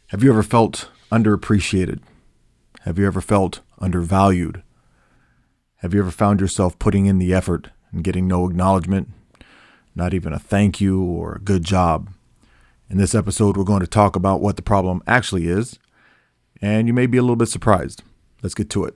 Have you ever felt underappreciated? Have you ever felt undervalued? Have you ever found yourself putting in the effort and getting no acknowledgement, not even a thank you or a good job? In this episode, we're going to talk about what the problem actually is, and you may be a little bit surprised. Let's get to it.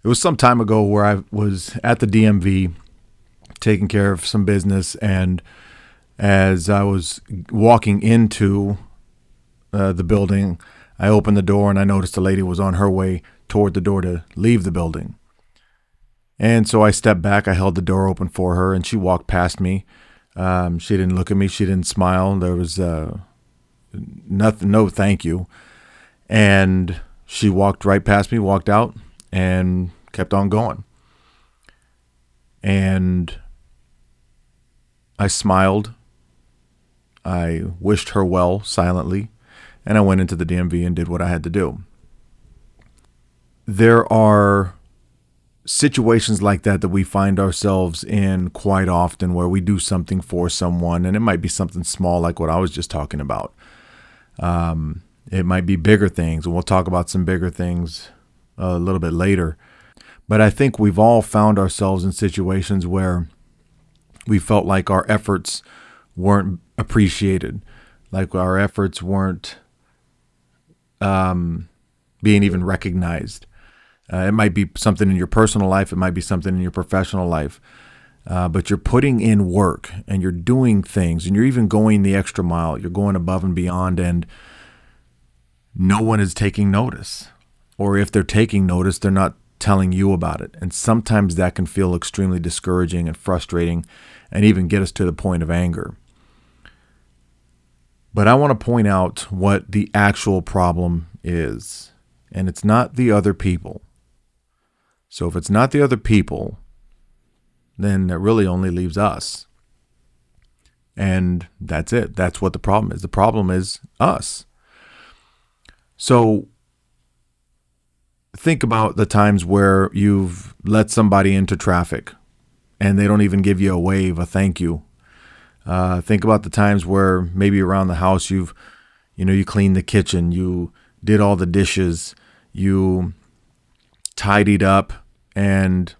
It was some time ago where I was at the DMV taking care of some business, and as I was walking into the building, I opened the door and I noticed a lady was on her way toward the door to leave the building. And so I stepped back, I held the door open for her, and she walked past me. She didn't look at me, she didn't smile. There was nothing, no thank you. And she walked right past me, walked out, and kept on going. And I smiled. I wished her well silently, and I went into the DMV and did what I had to do. There are situations like that we find ourselves in quite often, where we do something for someone, and it might be something small like what I was just talking about. It might be bigger things, and we'll talk about some bigger things a little bit later. But I think we've all found ourselves in situations where we felt like our efforts weren't appreciated, like our efforts weren't being even recognized. It might be something in your personal life, it might be something in your professional life, but you're putting in work and you're doing things and you're even going the extra mile. You're going above and beyond, and no one is taking notice. Or if they're taking notice, they're not telling you about it. And sometimes that can feel extremely discouraging and frustrating and even get us to the point of anger. But I want to point out what the actual problem is. And it's not the other people. So if it's not the other people, then that really only leaves us. And that's it. That's what the problem is. The problem is us. So think about the times where you've let somebody into traffic and they don't even give you a wave, a thank you. Think about the times where maybe around the house you cleaned the kitchen, you did all the dishes, you tidied up, and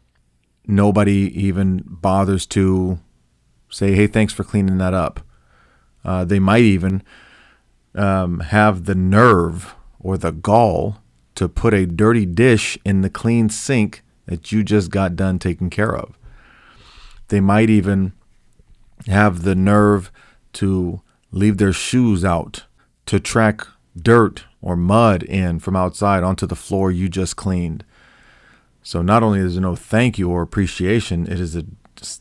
nobody even bothers to say, hey, thanks for cleaning that up. They might even have the nerve or the gall to put a dirty dish in the clean sink that you just got done taking care of. They might even have the nerve to leave their shoes out to track dirt or mud in from outside onto the floor you just cleaned. So not only is there no thank you or appreciation, it is a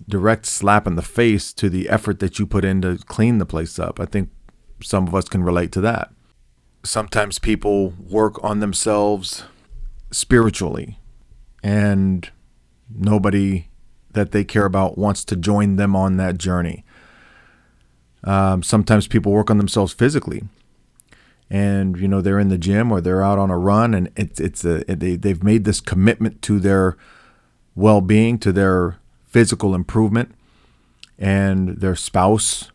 direct slap in the face to the effort that you put in to clean the place up. I think some of us can relate to that. Sometimes people work on themselves spiritually, and nobody that they care about wants to join them on that journey. Sometimes people work on themselves physically, and they're in the gym or they're out on a run, and they've made this commitment to their well-being, to their physical improvement, and their spouse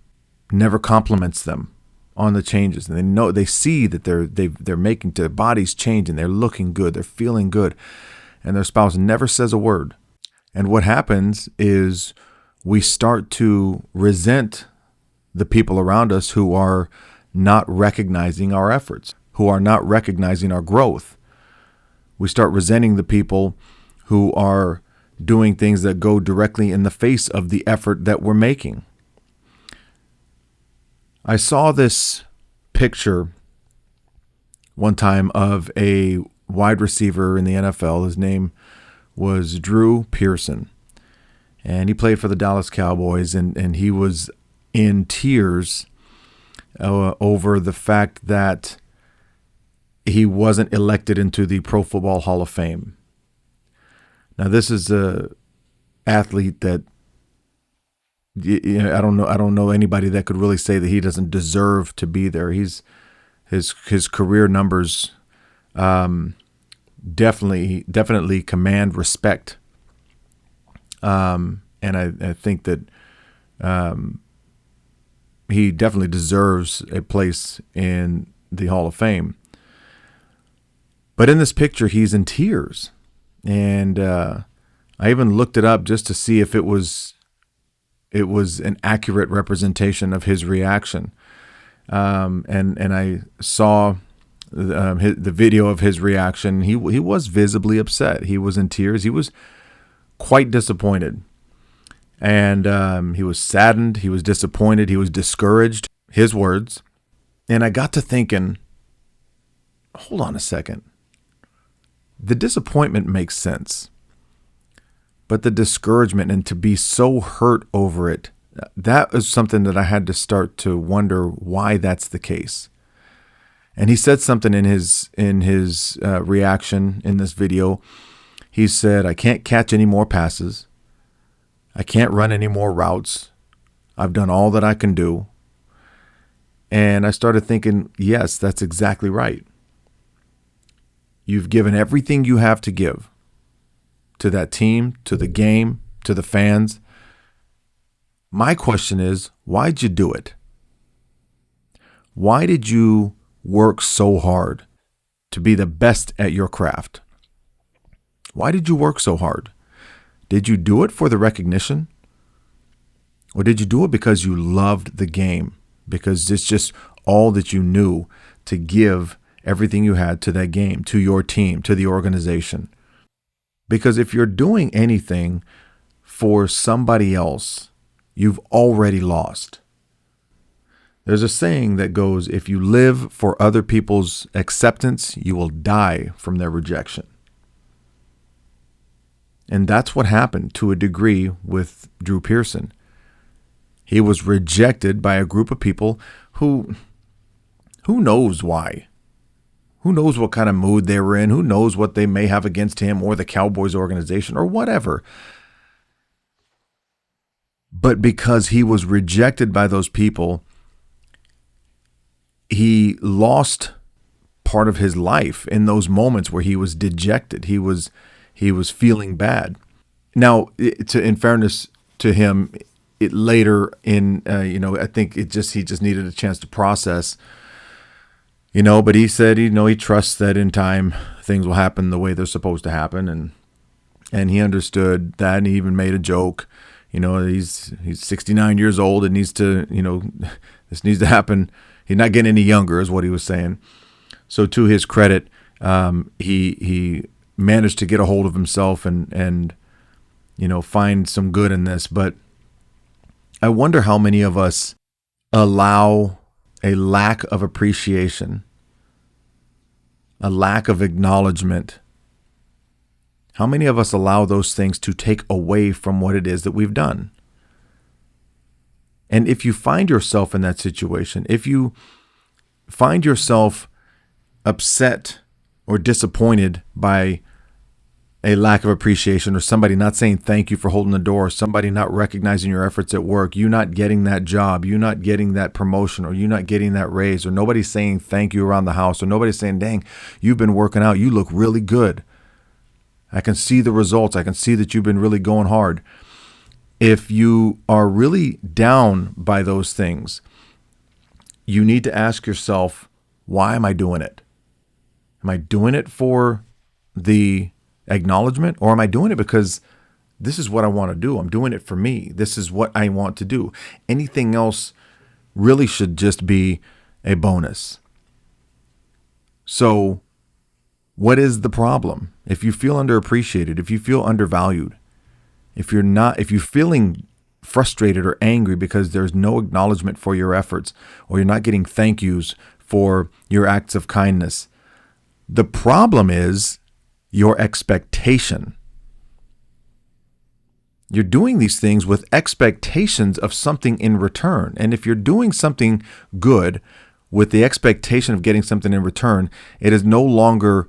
never compliments them on the changes. And they see that they're making their bodies change, and they're looking good, they're feeling good, and their spouse never says a word. And what happens is we start to resent the people around us who are not recognizing our efforts, who are not recognizing our growth. We start resenting the people who are doing things that go directly in the face of the effort that we're making. I saw this picture one time of a wide receiver in the NFL. His name was Drew Pearson, and he played for the Dallas Cowboys, and he was in tears over the fact that he wasn't elected into the Pro Football Hall of Fame. Now, this is a athlete that I don't know anybody that could really say that he doesn't deserve to be there. His career numbers definitely command respect. And I think that he definitely deserves a place in the Hall of Fame. But in this picture, he's in tears. And I even looked it up just to see if it was an accurate representation of his reaction. And I saw the video of his reaction. He was visibly upset. He was in tears. He was quite disappointed. And he was saddened. He was disappointed. He was discouraged. His words. And I got to thinking, hold on a second. The disappointment makes sense. But the discouragement and to be so hurt over it, that is something that I had to start to wonder why that's the case. And he said something in his reaction in this video. He said, "I can't catch any more passes. I can't run any more routes. I've done all that I can do." And I started thinking, yes, that's exactly right. You've given everything you have to give to that team, to the game, to the fans. My question is, why'd you do it? Why did you work so hard to be the best at your craft? Why did you work so hard? Did you do it for the recognition? Or did you do it because you loved the game? Because it's just all that you knew to give everything you had to that game, to your team, to the organization? Because if you're doing anything for somebody else, you've already lost. There's a saying that goes, if you live for other people's acceptance, you will die from their rejection. And that's what happened to a degree with Drew Pearson. He was rejected by a group of people who knows why? Who knows what kind of mood they were in? Who knows what they may have against him or the Cowboys organization or whatever? But because he was rejected by those people, he lost part of his life in those moments where he was dejected. He was feeling bad. Now, in fairness to him, it later in I think he just needed a chance to process. But he said, he trusts that in time things will happen the way they're supposed to happen, and he understood that, and he even made a joke. He's 69 years old. It needs to, this needs to happen. He's not getting any younger, is what he was saying. So to his credit, he managed to get a hold of himself and find some good in this. But I wonder how many of us allow a lack of appreciation, a lack of acknowledgement. How many of us allow those things to take away from what it is that we've done? And if you find yourself in that situation, if you find yourself upset or disappointed by a lack of appreciation, or somebody not saying thank you for holding the door, somebody not recognizing your efforts at work, you not getting that job, you not getting that promotion, or you not getting that raise, or nobody saying thank you around the house, or nobody saying, dang, you've been working out, you look really good. I can see the results. I can see that you've been really going hard. If you are really down by those things, you need to ask yourself, why am I doing it? Am I doing it for the acknowledgement, or am I doing it because this is what I want to do? I'm doing it for me. This is what I want to do. Anything else really should just be a bonus. So what is the problem? If you feel underappreciated, if you feel undervalued, if you're feeling frustrated or angry because there's no acknowledgement for your efforts, or you're not getting thank yous for your acts of kindness, the problem is your expectation. You're doing these things with expectations of something in return. And if you're doing something good with the expectation of getting something in return, it is no longer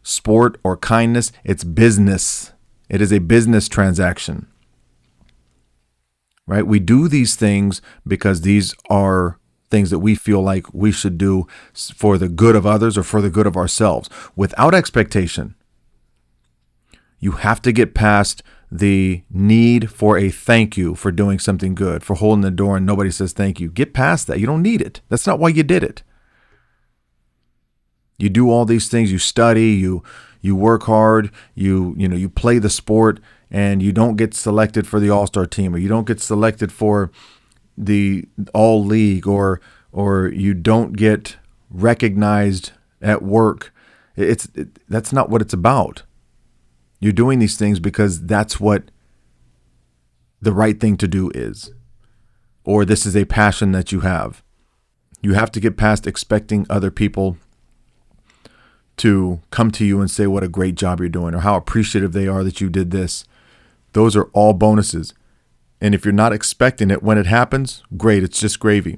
sport or kindness, it's business. It is a business transaction. right? We do these things because these are things that we feel like we should do for the good of others or for the good of ourselves without expectation. You have to get past the need for a thank you for doing something good, for holding the door and nobody says thank you. Get past that. You don't need it. That's not why you did it. You do all these things. You study, you work hard, you play the sport, and you don't get selected for the All-Star team, or you don't get selected for the All League, or you don't get recognized at work. That's not what it's about. You're doing these things because that's what the right thing to do is, or this is a passion that you have. You have to get past expecting other people to come to you and say what a great job you're doing or how appreciative they are that you did this. Those are all bonuses. And if you're not expecting it when it happens, great, it's just gravy.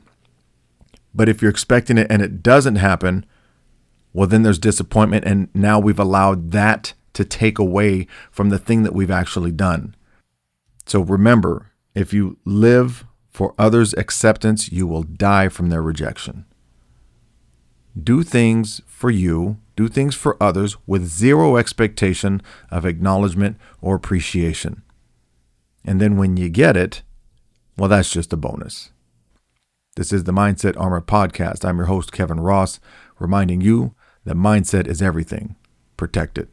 But if you're expecting it and it doesn't happen, well, then there's disappointment. And now we've allowed that to take away from the thing that we've actually done. So remember, if you live for others' acceptance, you will die from their rejection. Do things for you, do things for others with zero expectation of acknowledgement or appreciation. And then when you get it, well, that's just a bonus. This is the Mindset Armor Podcast. I'm your host, Kevin Ross, reminding you that mindset is everything. Protect it.